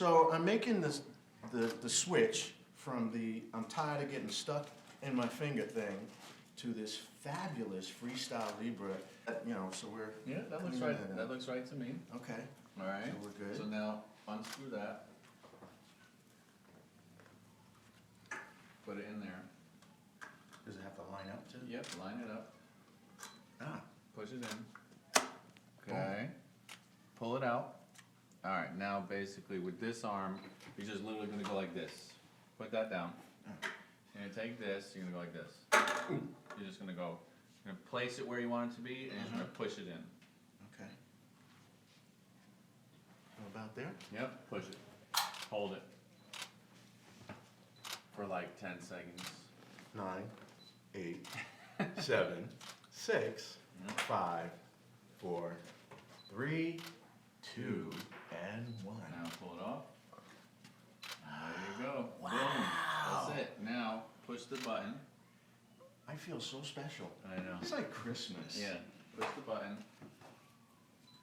So I'm making this, the switch from the I'm tired of getting stuck in my finger thing to this fabulous Freestyle Libre. You know, so we're Yeah, that looks right. That looks right to me. okay. All right. So we're good. So now unscrew that. Put it in there. Does it have to line up too? Yep. Line it up. Ah. Push it in. Okay. Pull it out. All right. Now, basically, with this arm, you're just literally gonna go like this. Put that down. You're gonna take this. You're gonna go like this. You're just gonna go. You're gonna place it where you want it to be, and you're just gonna push it in. Okay. How about there? Yep. Push it. Hold it for like 10 seconds. 9, 8, 7, 6, 5, 4, 3, 2, and 1. Now pull it off. And there you go. Wow. Boom. That's it. Now push the button. I feel so special. I know. It's like Christmas. Yeah. Push the button.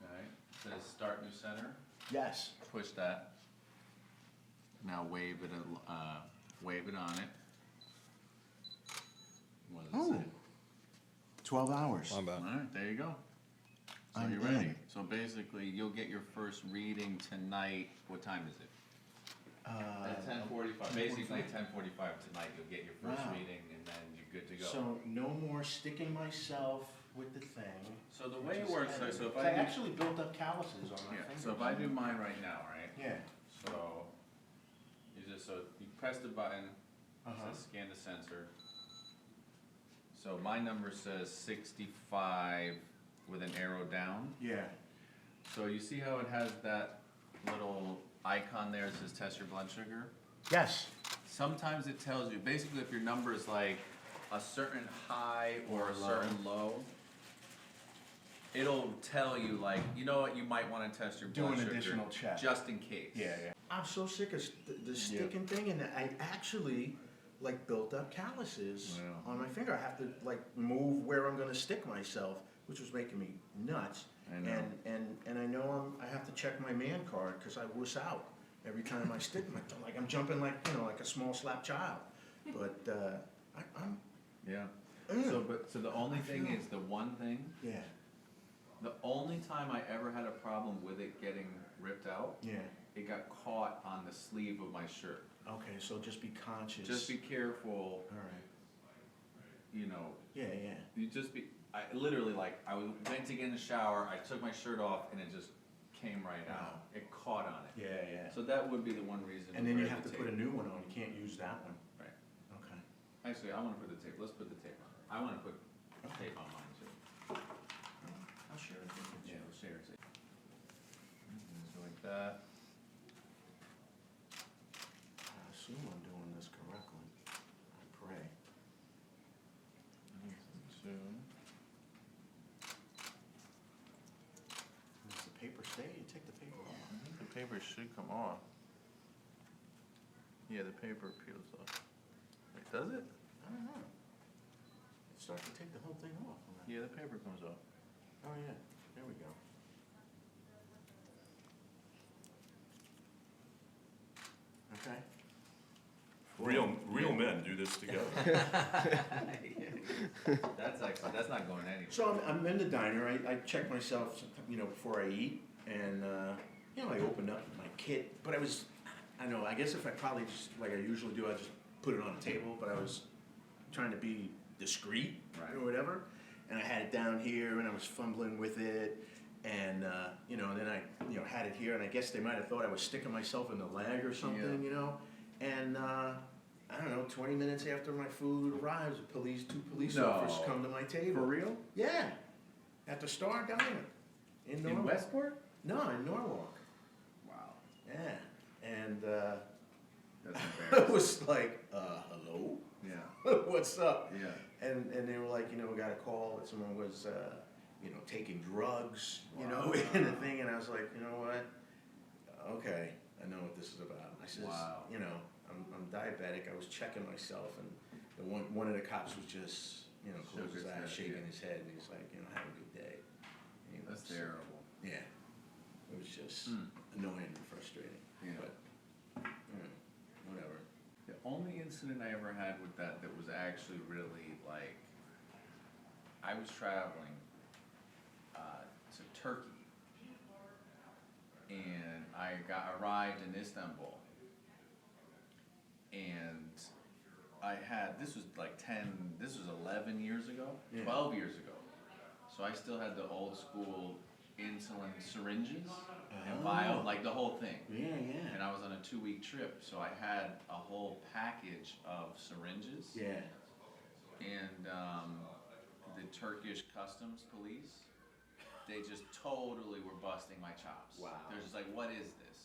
Okay. It says start new center. Yes. Push that. Now wave it on it. What does it say? 12 hours. All right, there you go. So I'm you're ready. in. So basically, you'll get your first reading tonight. What time is it? At 10:45. Basically, 10:45 tonight, you'll get your first Wow. reading, and then you're good to go. So no more sticking myself with the thing. So the way which it is works, heavy. so if I I do, actually built up calluses on my yeah, fingers. so if I do mine right now, right? Yeah. So you just you press the button, it Uh-huh. says scan the sensor. So my number says 65 with an arrow down. Yeah. So you see how it has that little icon there that says test your blood sugar? Yes. Sometimes it tells you, basically if your number is like a certain high or Or a low. certain low, it'll tell you like, you know what, you might want to test your Do blood an sugar additional check. just in case. Yeah. I'm so sick of the sticking thing, and I actually like built up calluses Yeah. on my finger. I have to like move where I'm gonna stick myself, which was making me nuts. I know. And I know I have to check my man card because I wuss out every time I stick my like I'm jumping like like a small slap child. But I'm Yeah. ugh. So the only thing is, the one thing, yeah. the only time I ever had a problem with it getting ripped out, Yeah. it got caught on the sleeve of my shirt. Okay, so just be conscious. Just be careful, All right. Yeah, yeah. you just be, I literally went to get in the shower, I took my shirt off and it just came right out. Wow. It caught on it. Yeah, yeah. So that would be the one reason. And then wear you have the to put a tape. new one on. You can't use that one. Right. Okay. Actually, I wanna put the tape, let's put the tape on. I wanna put tape on mine too. I'll share it with you. Yeah, we'll share it. So like that. I assume I'm doing this correctly. I pray. Soon. Does the paper stay? You take the paper off. The paper should come off. Yeah, the paper peels off. Wait, does it? I don't know. It starts to take the whole thing off. Yeah, the paper comes off. Oh, yeah. There we go. Okay. Real men do this together. That's not going anywhere. So I'm in the diner. I check myself, before I eat, and I opened up my kit. But I guess if I probably just like I usually do, I just put it on the table. But I was trying to be discreet or whatever, and I had it down here, and I was fumbling with it, and then I had it here, and I guess they might have thought I was sticking myself in the leg or something, and. I don't know, 20 minutes after my food arrives, two police officers come to my table. For real? Yeah, at the Star Diner in Norwalk. In Westport? No, in Norwalk. Wow. Yeah, and That's I embarrassing. was like, hello? Yeah. What's up? Yeah. And they were like, we got a call that someone was, taking drugs, in the thing, and I was like, you know what? Okay, I know what this is about. I says, Wow. I'm diabetic. I was checking myself, and one of the cops was just, closed his eyes, shaking his head, and he's like, have a good day. And he That's was- terrible. Yeah, it was just annoying and frustrating. Yeah. But incident I ever had with that was actually really like, I was traveling to Turkey, and I arrived in Istanbul, and this was like 11 years ago, Yeah. 12 years ago. So I still had the old school insulin syringes and vial, like the whole thing. Yeah, And I was on a 2-week trip, so I had a whole package of syringes. yeah. And the Turkish customs police, they just totally were busting my chops. Wow. They're just like, what is this?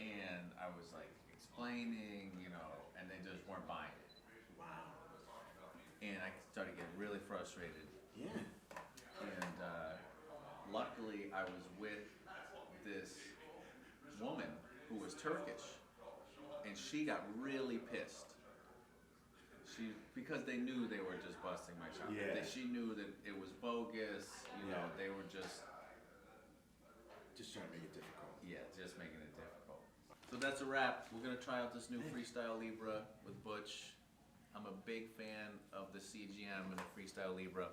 And I was like explaining, and they just weren't buying it. Wow. And I started getting really frustrated. Yeah. And luckily I was with this woman who was Turkish, and she got really pissed. Because they knew they were just busting my chops. Yeah. She knew that it was bogus, Yeah. they were just trying to make it difficult. just making it difficult. So that's a wrap. We're gonna try out this new Freestyle Libre with Butch. I'm a big fan of the CGM and the Freestyle Libre.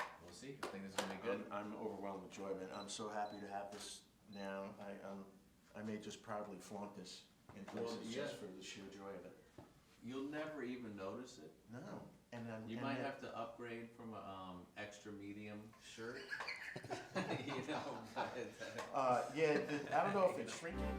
We'll see. I think this is gonna be good. I'm overwhelmed with joy, man. I'm so happy to have this now. I may just proudly flaunt this in places just for the sheer joy of it. You'll never even notice it. No. And You might have to upgrade from a extra medium shirt. But yeah, I don't know if it's shrinking.